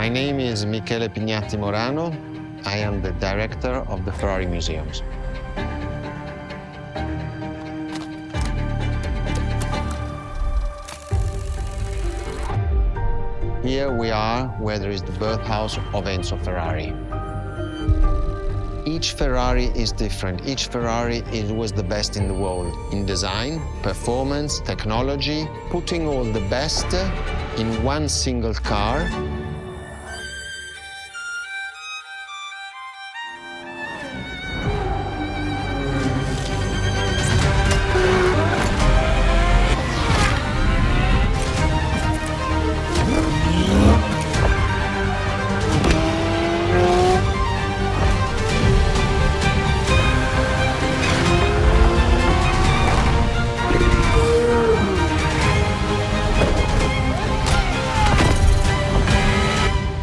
My name is Michele Pignatti Morano. I am the director of the Ferrari Museums. Here we are where there is the birthhouse of Enzo Ferrari. Each Ferrari is different. Each Ferrari was the best in the world in design, performance, technology, putting all the best in one single car.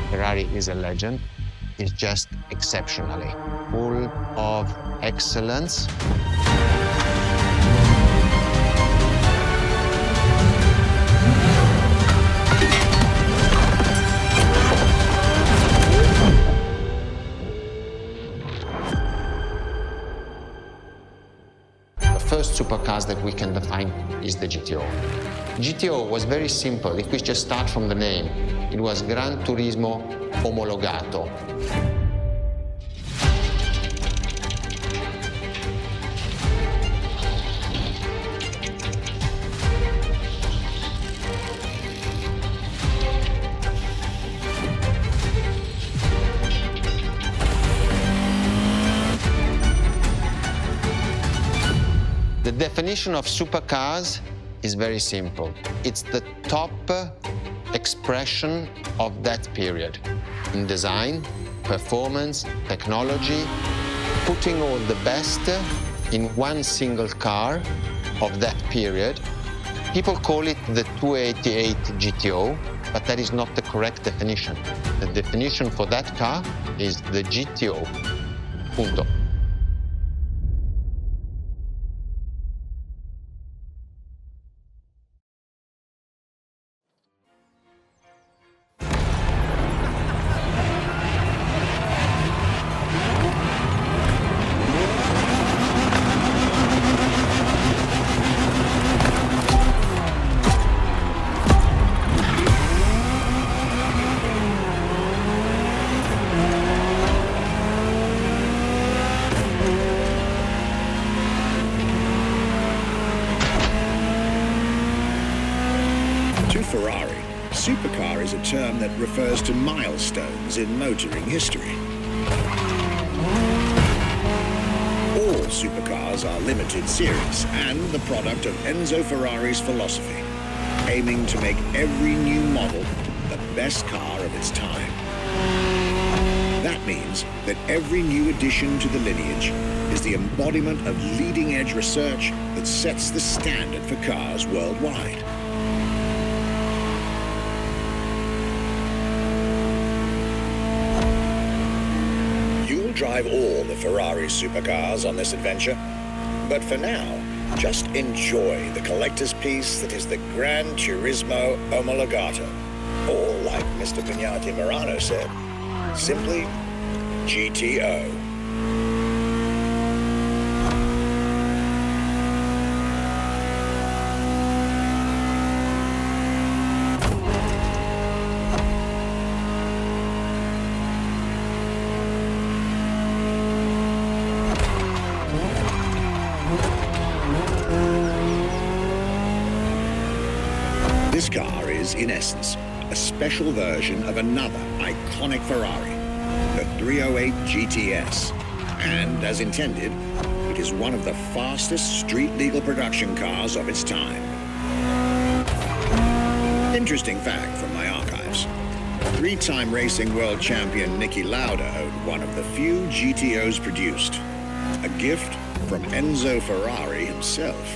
Ferrari is a legend. It's just exceptionally full of excellence. The first supercars that we can define is the GTO. GTO was very simple. If we just start from the name, it was Gran Turismo Omologato. The definition of supercars is very simple. It's the top expression of that period in design, performance, technology, putting all the best in one single car of that period. People call it the 288 GTO, but that is not the correct definition. The definition for that car is the GTO. Punto. To Ferrari, supercar is a term that refers to milestones in motoring history. All supercars are limited series and the product of Enzo Ferrari's philosophy, aiming to make every new model the best car of its time. That means that every new addition to the lineage is the embodiment of leading-edge research that sets the standard for cars worldwide. Drive all the Ferrari supercars on this adventure, but for now, just enjoy the collector's piece that is the Gran Turismo Omologato, or like Mr. Pignatti Morano said, simply GTO. This car is, in essence, a special version of another iconic Ferrari, the 308 GTS. And as intended, it is one of the fastest street-legal production cars of its time. Interesting fact from my archives. Three-time racing world champion Niki Lauda owned one of the few GTOs produced. A gift from Enzo Ferrari himself.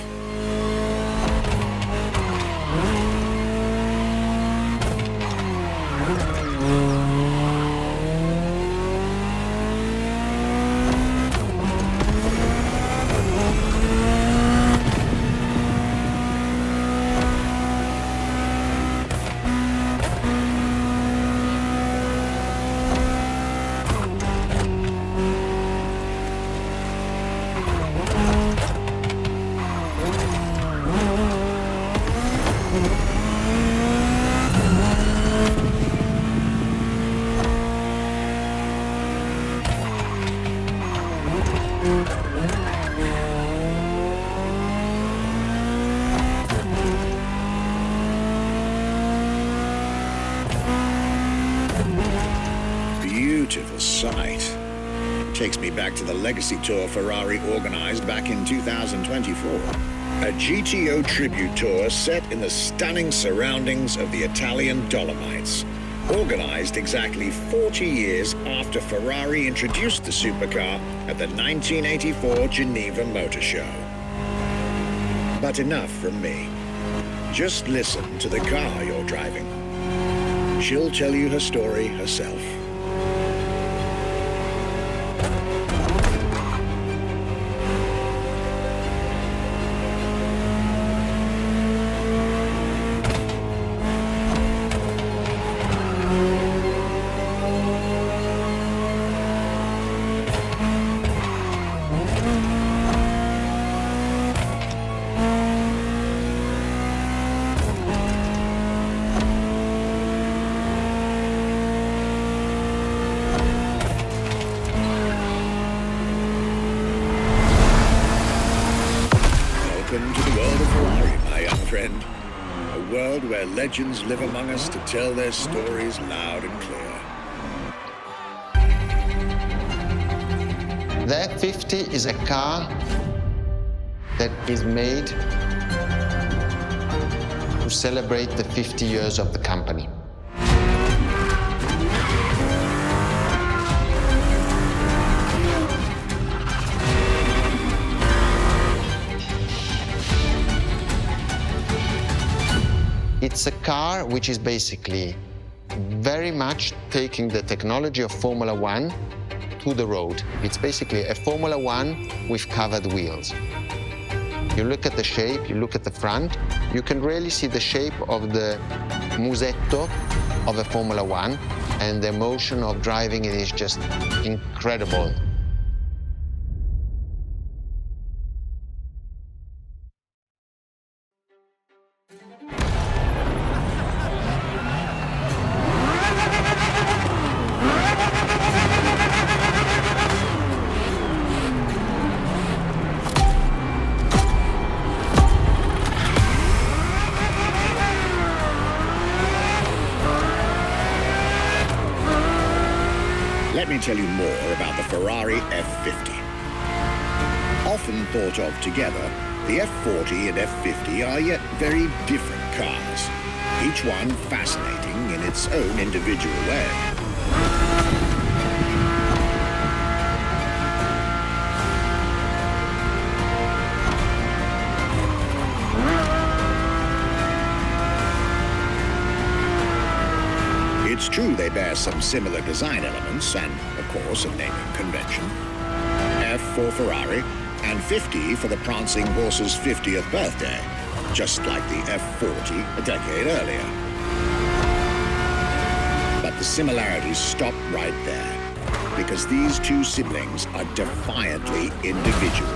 beautiful sight. Takes me back to the Legacy Tour Ferrari organized back in 2024. A GTO tribute tour set in the stunning surroundings of the Italian Dolomites. Organized exactly 40 years after Ferrari introduced the supercar at the 1984 Geneva Motor Show. But enough from me. Just listen to the car you're driving. She'll tell you her story herself. Welcome to the world of Ferrari, my young friend. A world where legends live among us to tell their stories loud and clear. The F50 is a car that is made to celebrate the 50 years of the company. It's a car which is basically very much taking the technology of Formula One to the road. It's basically a Formula One with covered wheels. You look at the shape, you look at the front, you can really see the shape of the musetto of a Formula One, and the emotion of driving it is just incredible. Let me tell you more about the Ferrari F50. Often thought of together, the F40 and F50 are yet very different cars, each one fascinating in its own individual way. It's true they bear some similar design elements and, of course, a naming convention. F for Ferrari and 50 for the Prancing Horse's 50th birthday, just like the F40 a decade earlier. But the similarities stop right there, because these two siblings are defiantly individual.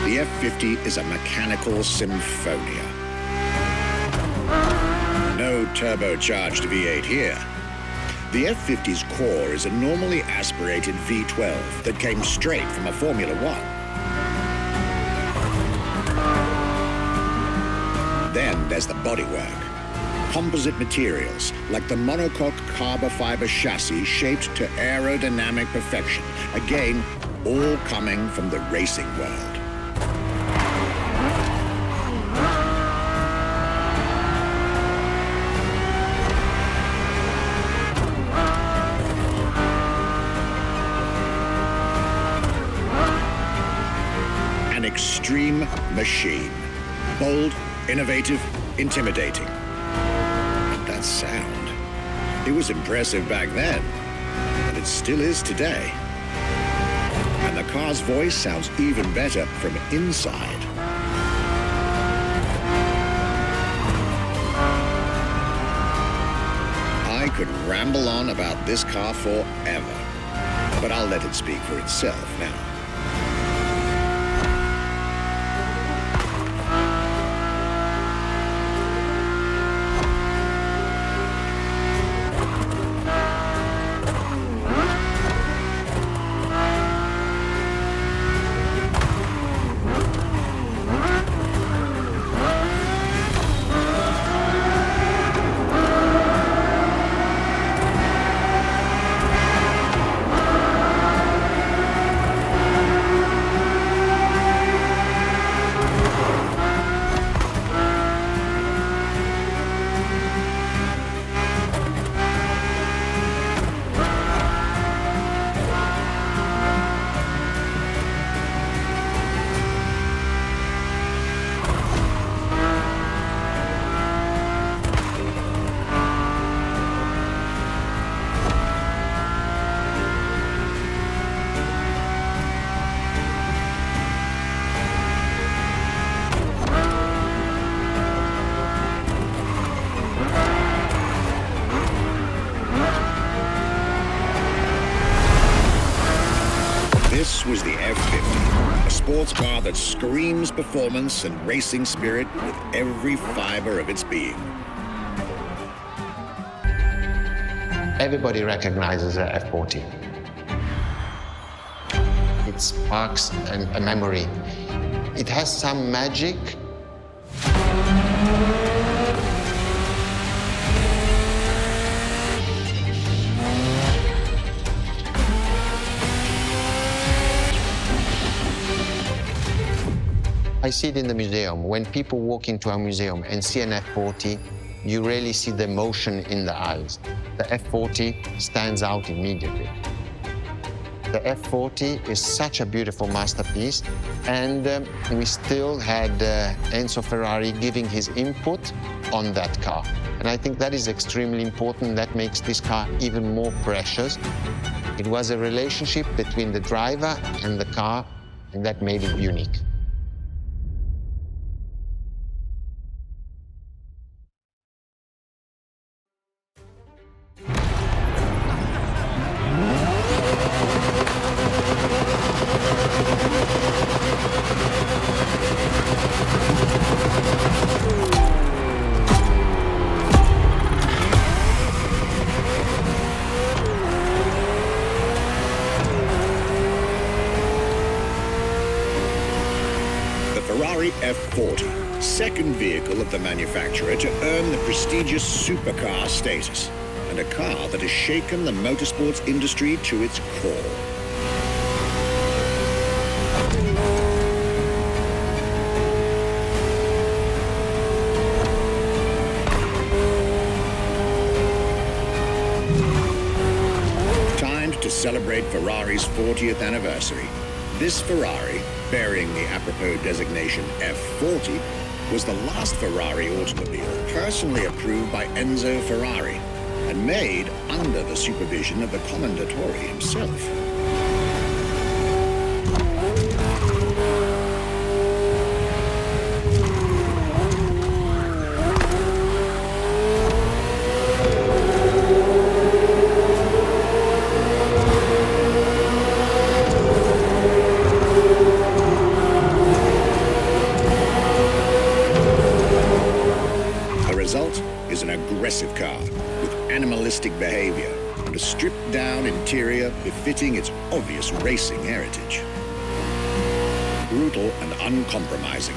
The F50 is a mechanical symphonia. No turbocharged V8 here. The F50's core is a normally aspirated V12 that came straight from a Formula One. Then there's the bodywork. Composite materials, like the monocoque carbon fiber chassis shaped to aerodynamic perfection. Again, all coming from the racing world. An extreme machine. Bold, innovative, intimidating. And that sound. It was impressive back then, and it still is today. And the car's voice sounds even better from inside. I could ramble on about this car forever, but I'll let it speak for itself now. was the F50, a sports car that screams performance and racing spirit with every fiber of its being. Everybody recognizes the F40. It sparks a memory. It has some magic. I see it in the museum. When people walk into a museum and see an F40, you really see the emotion in the eyes. The F40 stands out immediately. The F40 is such a beautiful masterpiece, and we still had Enzo Ferrari giving his input on that car. And I think that is extremely important. That makes this car even more precious. It was a relationship between the driver and the car, and that made it unique. Ferrari F40, second vehicle of the manufacturer to earn the prestigious supercar status, and a car that has shaken the motorsports industry to its core. Timed to celebrate Ferrari's 40th anniversary, this Ferrari, bearing the apropos designation F40, was the last Ferrari automobile personally approved by Enzo Ferrari and made under the supervision of the Commendatore himself. Aggressive car with animalistic behavior and a stripped-down interior befitting its obvious racing heritage. Brutal and uncompromising.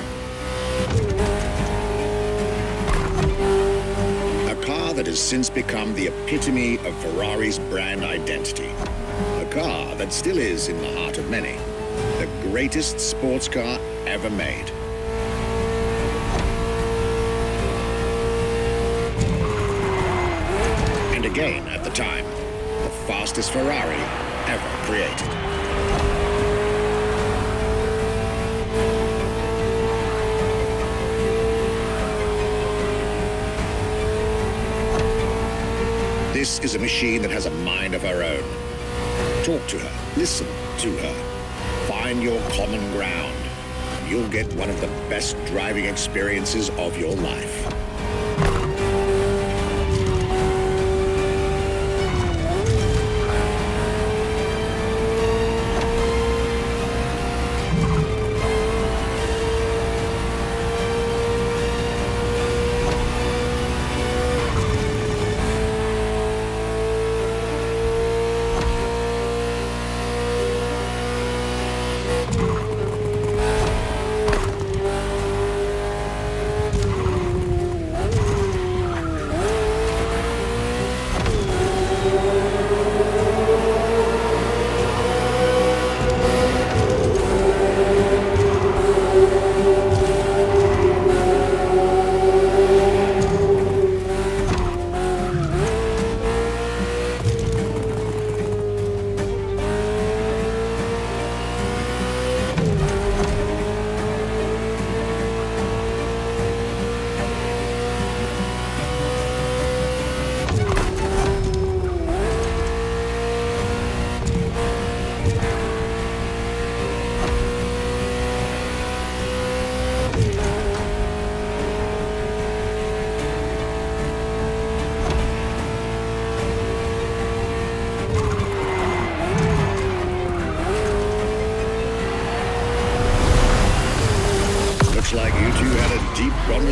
A car that has since become the epitome of Ferrari's brand identity. A car that still is in the heart of many, the greatest sports car ever made. Again, at the time, the fastest Ferrari ever created. This is a machine that has a mind of her own. Talk to her, listen to her, find your common ground, and you'll get one of the best driving experiences of your life.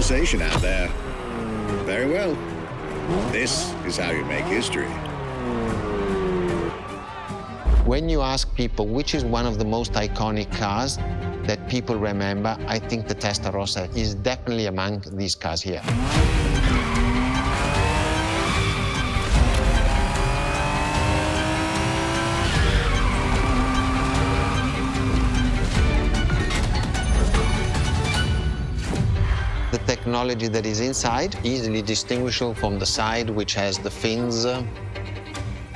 conversation out there. Very well. This is how you make history. When you ask people which is one of the most iconic cars that people remember, I think the Testarossa is definitely among these cars here. The technology that is inside, easily distinguishable from the side, which has the fins.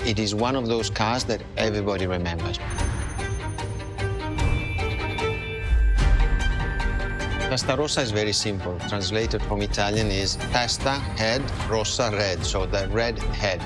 It is one of those cars that everybody remembers. Testarossa is very simple. Translated from Italian is testa, head, rossa, red, so the red head.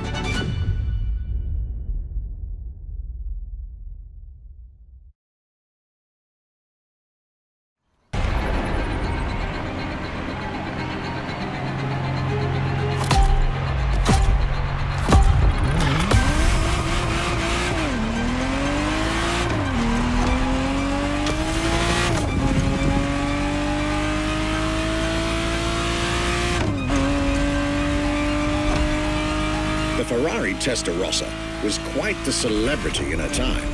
The Ferrari Testarossa was quite the celebrity in her time.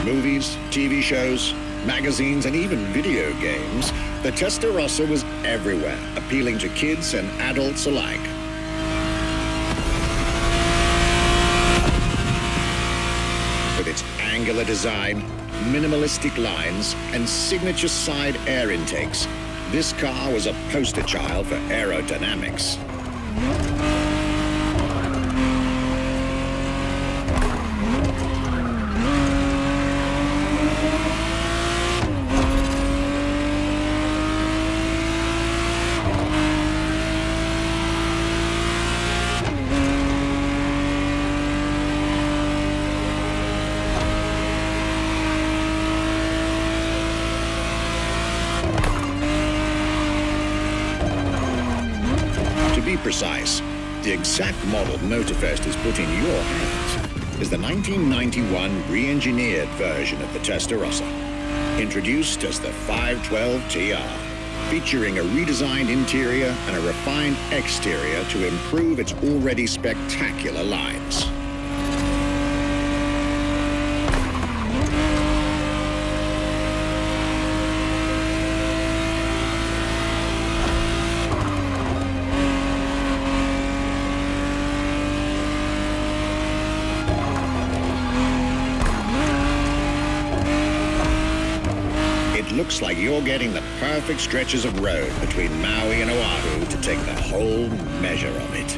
Movies, TV shows, magazines, and even video games, the Testarossa was everywhere, appealing to kids and adults alike. With its angular design, minimalistic lines, and signature side air intakes, this car was a poster child for aerodynamics. To be precise, the exact model MOTORFEST has put in your hands is the 1991 re-engineered version of the Testarossa, introduced as the 512 TR, featuring a redesigned interior and a refined exterior to improve its already spectacular lines. It looks like you're getting the perfect stretches of road between Maui and Oahu to take the whole measure of it.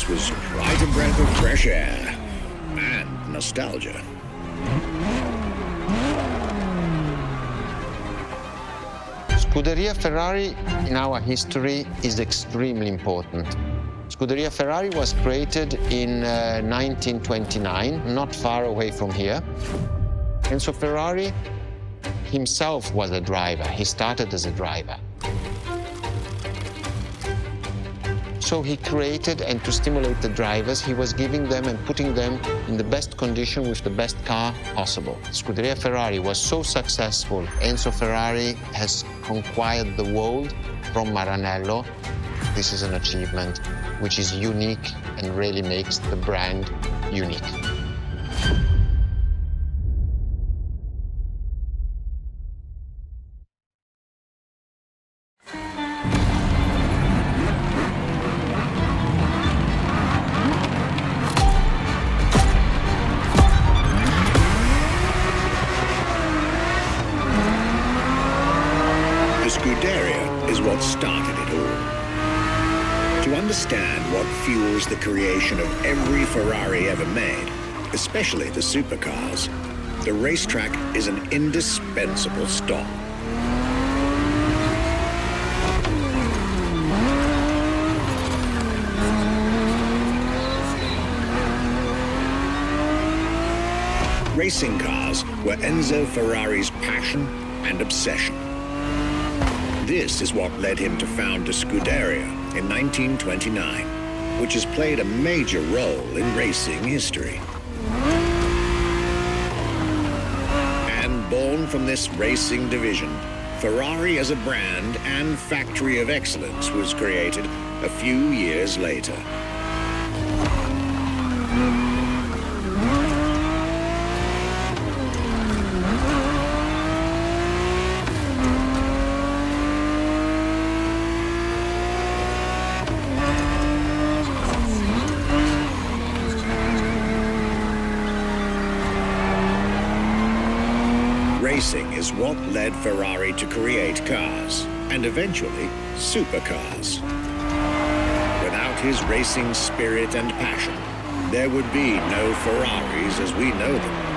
Was quite a breath of fresh air and nostalgia. Scuderia Ferrari in our history is extremely important. Scuderia Ferrari was created in 1929, not far away from here. Enzo Ferrari himself was a driver. He started as a driver. So he created, and to stimulate the drivers, he was giving them and putting them in the best condition with the best car possible. Scuderia Ferrari was so successful. Enzo Ferrari has conquered the world from Maranello. This is an achievement which is unique and really makes the brand unique. Scuderia is what started it all. To understand what fuels the creation of every Ferrari ever made, especially the supercars, the racetrack is an indispensable stop. Racing cars were Enzo Ferrari's passion and obsession. This is what led him to found the Scuderia in 1929, which has played a major role in racing history. And born from this racing division, Ferrari as a brand and factory of excellence was created a few years later. Racing is what led Ferrari to create cars, and eventually supercars. Without his racing spirit and passion, there would be no Ferraris as we know them.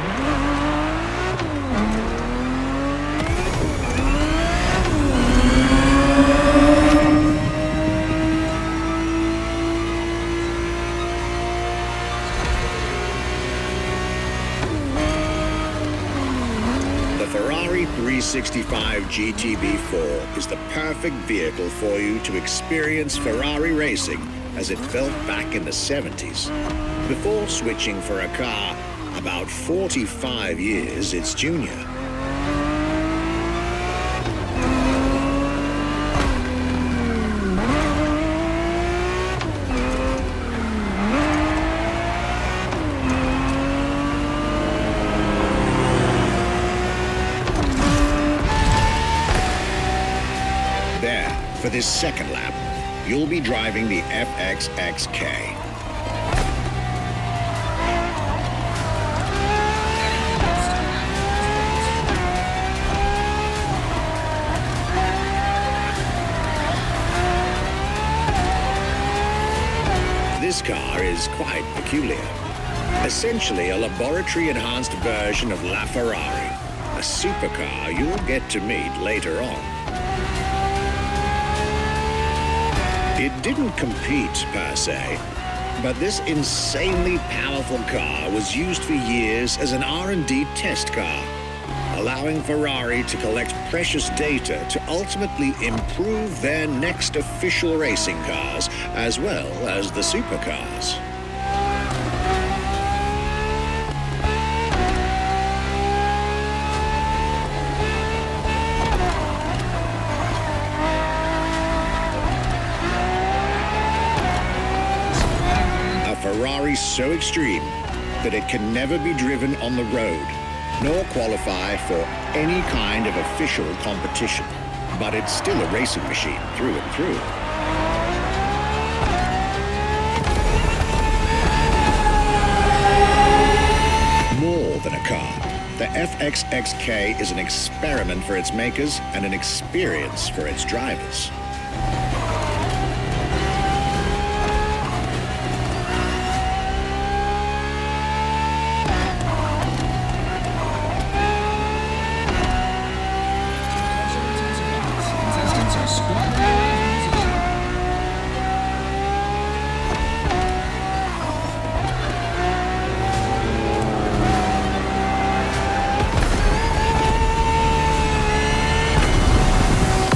Ferrari 365 GTB4 is the perfect vehicle for you to experience Ferrari racing as it felt back in the 70s, before switching for a car about 45 years its junior. For this second lap, you'll be driving the FXXK. This car is quite peculiar. Essentially a laboratory-enhanced version of La Ferrari, a supercar you'll get to meet later on. It didn't compete, per se, but this insanely powerful car was used for years as an R&D test car, allowing Ferrari to collect precious data to ultimately improve their next official racing cars, as well as the supercars. Ferrari so extreme that it can never be driven on the road, nor qualify for any kind of official competition. But it's still a racing machine through and through. More than a car, the FXXK is an experiment for its makers and an experience for its drivers.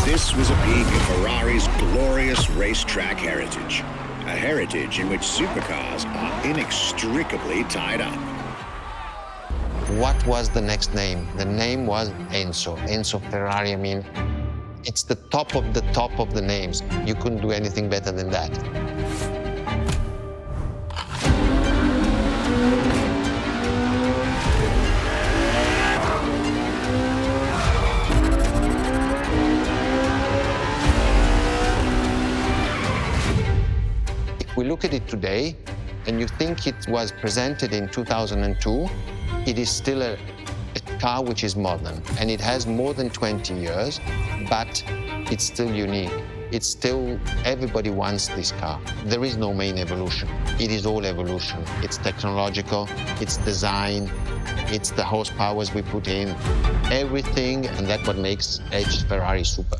This was a peek of a heritage in which supercars are inextricably tied up. What was the next name? The name was Enzo. Enzo Ferrari, I mean, it's the top of the names. You couldn't do anything better than that. If we look at it today, and you think it was presented in 2002, it is still a car which is modern, and it has more than 20 years, but it's still unique. It's still, everybody wants this car. There is no main evolution. It is all evolution. It's technological, it's design, it's the horsepowers we put in, everything, and that's what makes H Ferrari super.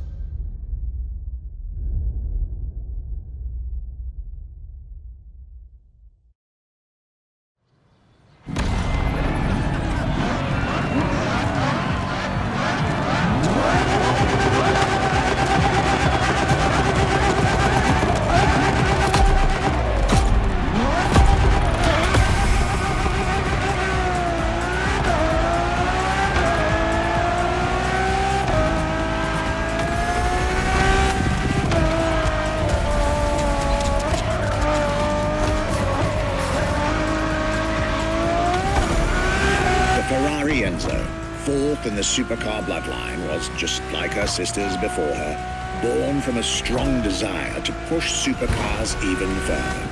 Enzo, fourth in the supercar bloodline, was just like her sisters before her, born from a strong desire to push supercars even further.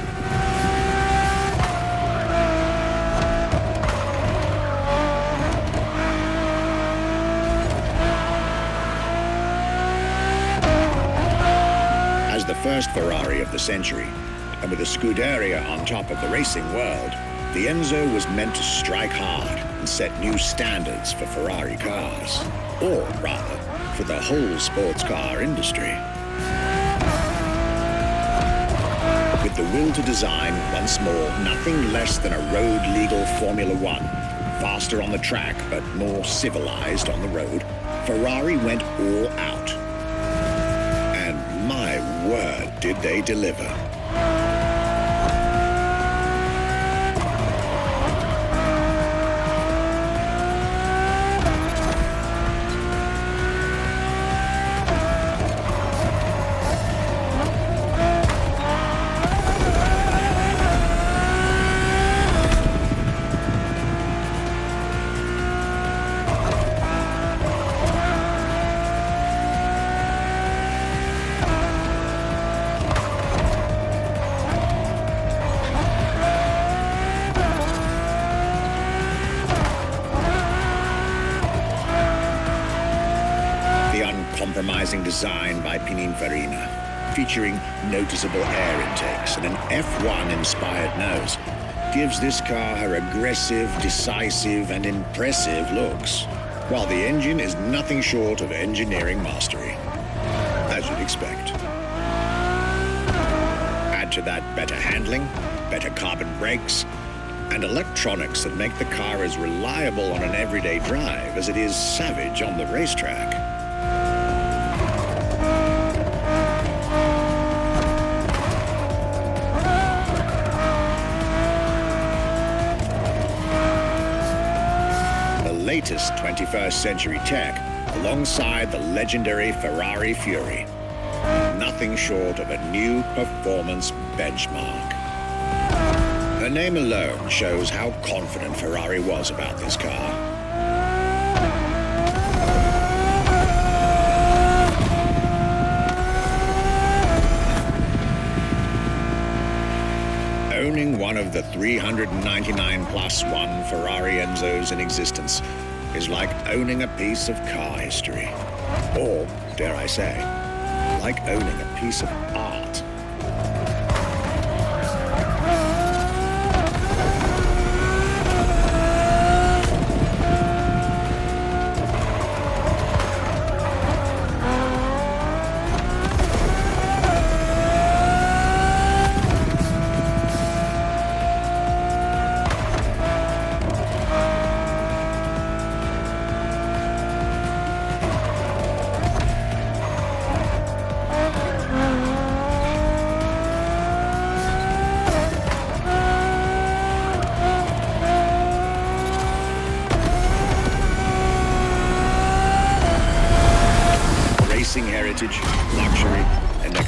As the first Ferrari of the century, and with a Scuderia on top of the racing world, the Enzo was meant to strike hard and set new standards for Ferrari cars, or rather, for the whole sports car industry. With the will to design, once more, nothing less than a road-legal Formula One, faster on the track but more civilized on the road, Ferrari went all out. And my word, did they deliver. Compromising design by Pininfarina, featuring noticeable air intakes and an F1-inspired nose, gives this car her aggressive, decisive, and impressive looks, while the engine is nothing short of engineering mastery, as you'd expect. Add to that better handling, better carbon brakes, and electronics that make the car as reliable on an everyday drive as it is savage on the racetrack. Latest 21st century tech alongside the legendary Ferrari Fury. Nothing short of a new performance benchmark. Her name alone shows how confident Ferrari was about this car. Owning one of the 399 plus one Ferrari Enzos in existence is like owning a piece of car history. Or, dare I say, like owning a piece of art.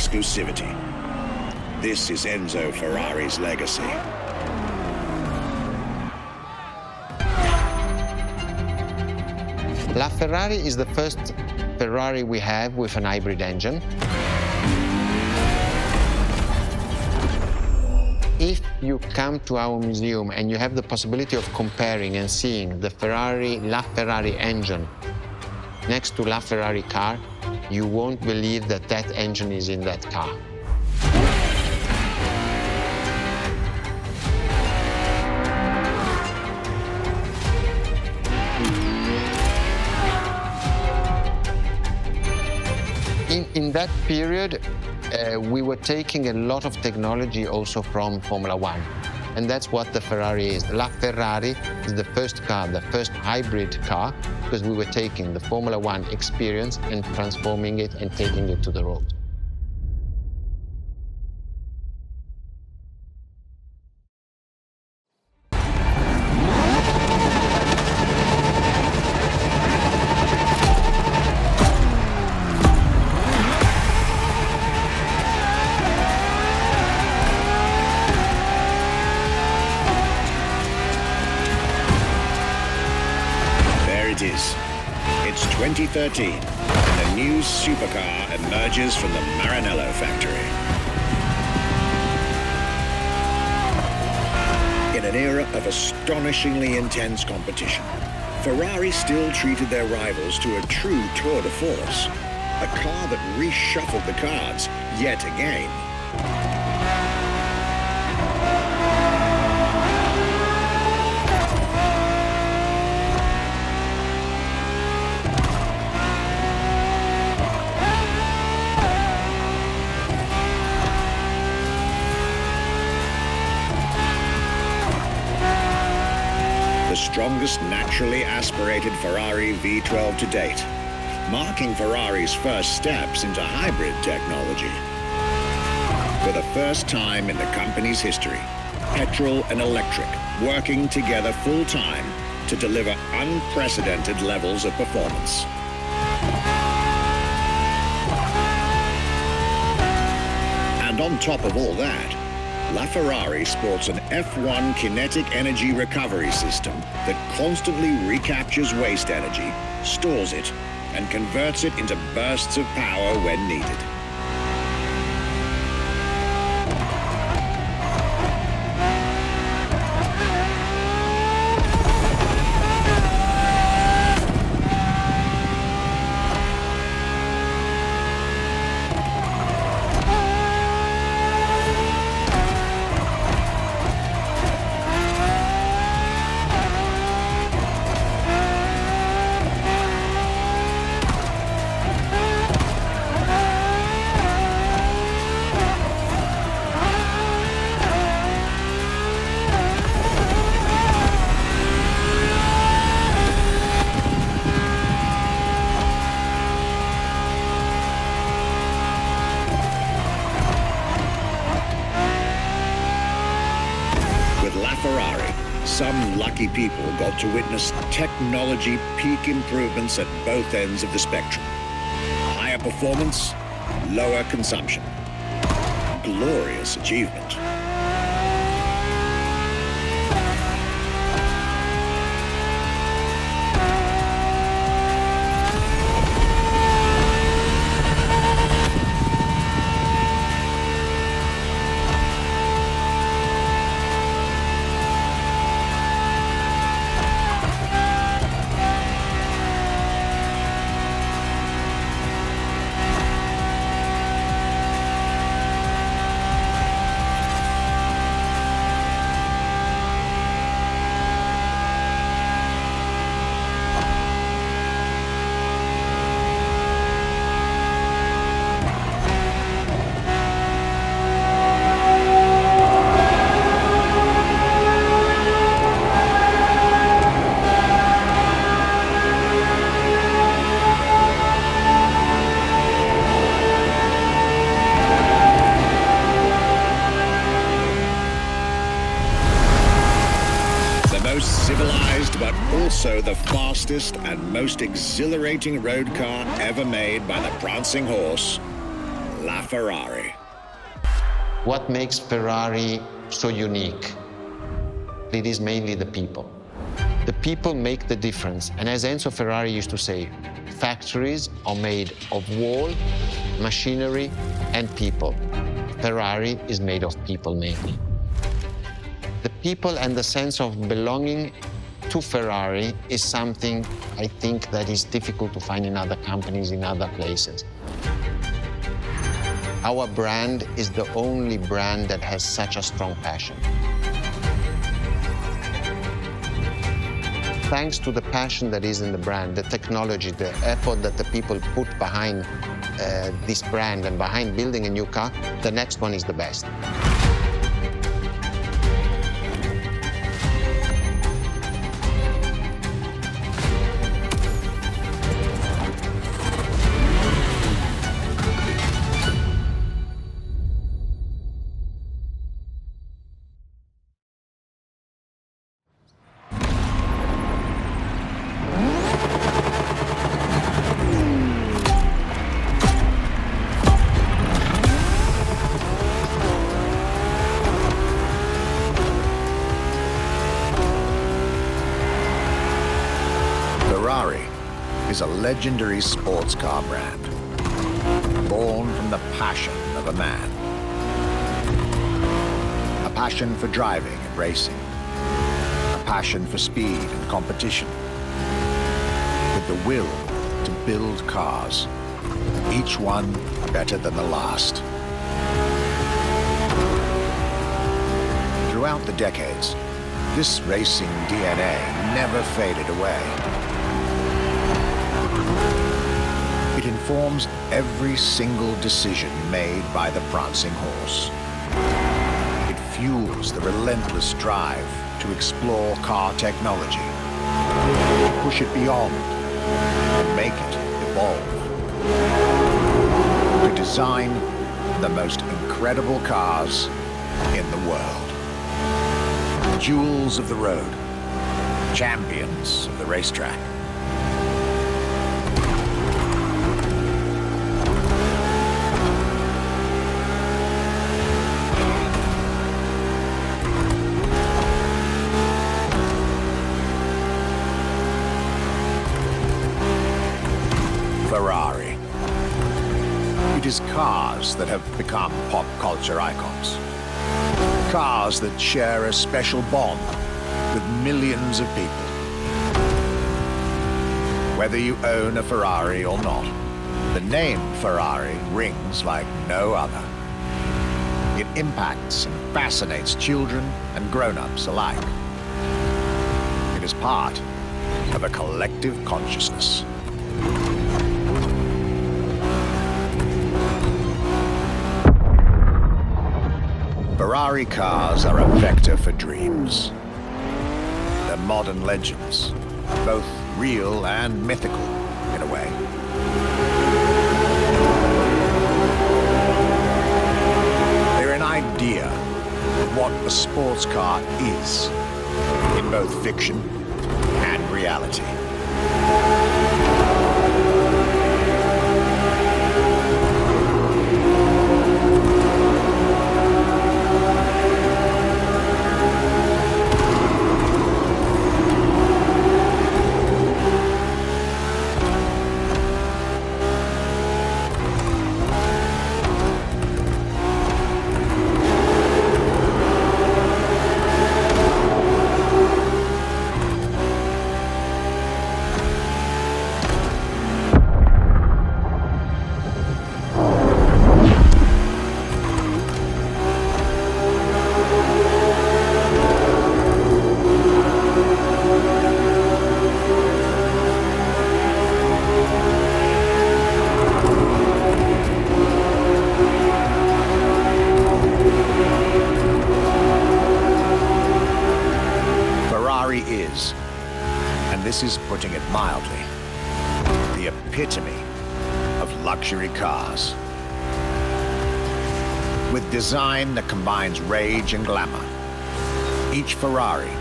exclusivity. This is Enzo Ferrari's legacy. La Ferrari is the first Ferrari we have with an hybrid engine. If you come to our museum and you have the possibility of comparing and seeing the La Ferrari engine next to La Ferrari car, you won't believe that that engine is in that car. In that period, we were taking a lot of technology also from Formula One. And that's what the Ferrari is. La Ferrari is the first car, the first hybrid car, because we were taking the Formula One experience and transforming it and taking it to the road. It's 2013, and a new supercar emerges from the Maranello factory. In an era of astonishingly intense competition, Ferrari still treated their rivals to a true tour de force, a car that reshuffled the cards yet again. Strongest naturally aspirated Ferrari V12 to date, marking Ferrari's first steps into hybrid technology. For the first time in the company's history, petrol and electric working together full-time to deliver unprecedented levels of performance. And on top of all that, La Ferrari sports an F1 kinetic energy recovery system that constantly recaptures waste energy, stores it, and converts it into bursts of power when needed. Ferrari, some lucky people got to witness technology peak improvements at both ends of the spectrum. Higher performance, lower consumption. Glorious achievement. Civilized, but also the fastest and most exhilarating road car ever made by the Prancing Horse. La Ferrari. What makes Ferrari so unique? It is mainly the people. The people make the difference. And as Enzo Ferrari used to say, factories are made of wall, machinery, and people. Ferrari is made of people mainly. The people and the sense of belonging to Ferrari is something I think that is difficult to find in other companies, in other places. Our brand is the only brand that has such a strong passion. Thanks to the passion that is in the brand, the technology, the effort that the people put behind this brand and behind building a new car, the next one is the best. Ferrari is a legendary sports car brand, born from the passion of a man. A passion for driving and racing, a passion for speed and competition, with the will to build cars, each one better than the last. Throughout the decades, this racing DNA never faded away. It informs every single decision made by the Prancing Horse. It fuels the relentless drive to explore car technology, push it beyond, and make it evolve. To design the most incredible cars in the world. Jewels of the road, champions of the racetrack. Ferrari. It is cars that have become pop culture icons. Cars that share a special bond with millions of people. Whether you own a Ferrari or not, the name Ferrari rings like no other. It impacts and fascinates children and grown-ups alike. It is part of a collective consciousness. Ferrari cars are a vector for dreams. They're modern legends, both real and mythical in a way. They're an idea of what a sports car is, in both fiction and reality. Is, and this is putting it mildly, the epitome of luxury cars. With design that combines rage and glamour, each Ferrari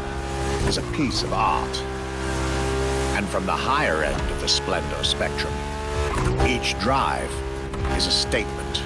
is a piece of art. And from the higher end of the splendor spectrum, each drive is a statement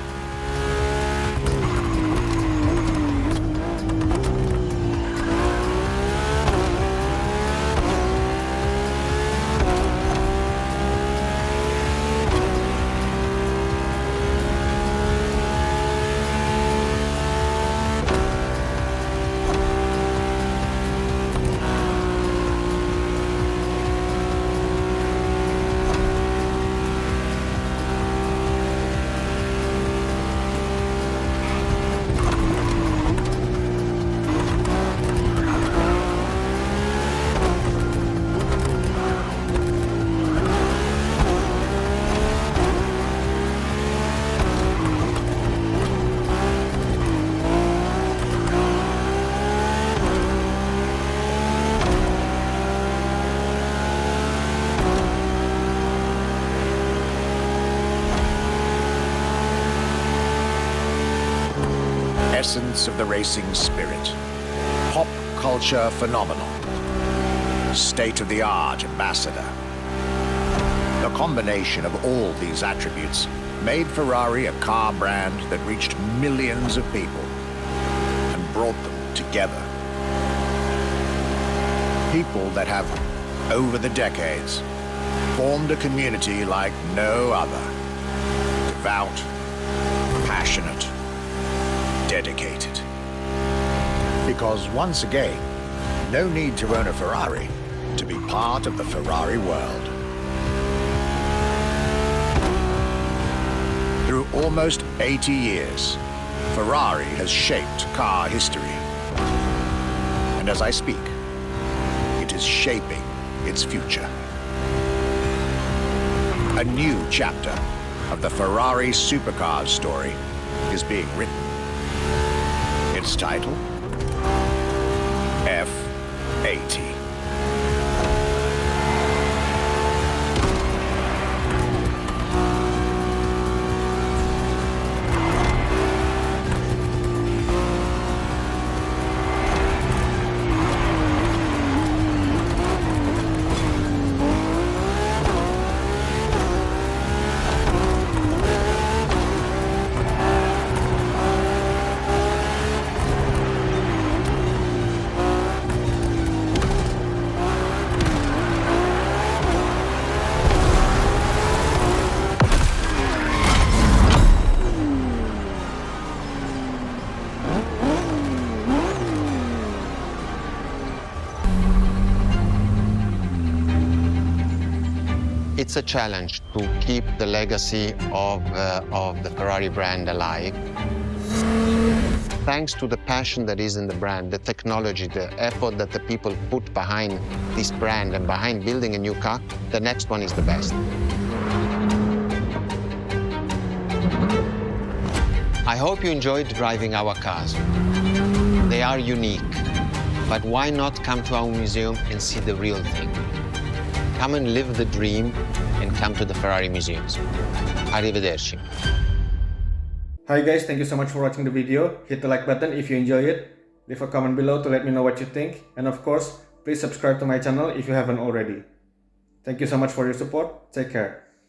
essence of the racing spirit. Pop culture phenomenon. State-of-the-art ambassador. The combination of all these attributes made Ferrari a car brand that reached millions of people and brought them together. People that have, over the decades, formed a community like no other. Devout, passionate, dedicated. Because once again, no need to own a Ferrari to be part of the Ferrari world. Through almost 80 years, Ferrari has shaped car history. And as I speak, it is shaping its future. A new chapter of the Ferrari Supercars story is being written. Its title? F80. It's a challenge to keep the legacy of the Ferrari brand alive. Thanks to the passion that is in the brand, the technology, the effort that the people put behind this brand and behind building a new car, the next one is the best. I hope you enjoyed driving our cars. They are unique, but why not come to our museum and see the real thing? Come and live the dream and come to the Ferrari museums. Arrivederci. Hi guys, thank you so much for watching the video. Hit the like button if you enjoy it. Leave a comment below to let me know what you think. And of course, please subscribe to my channel if you haven't already. Thank you so much for your support. Take care.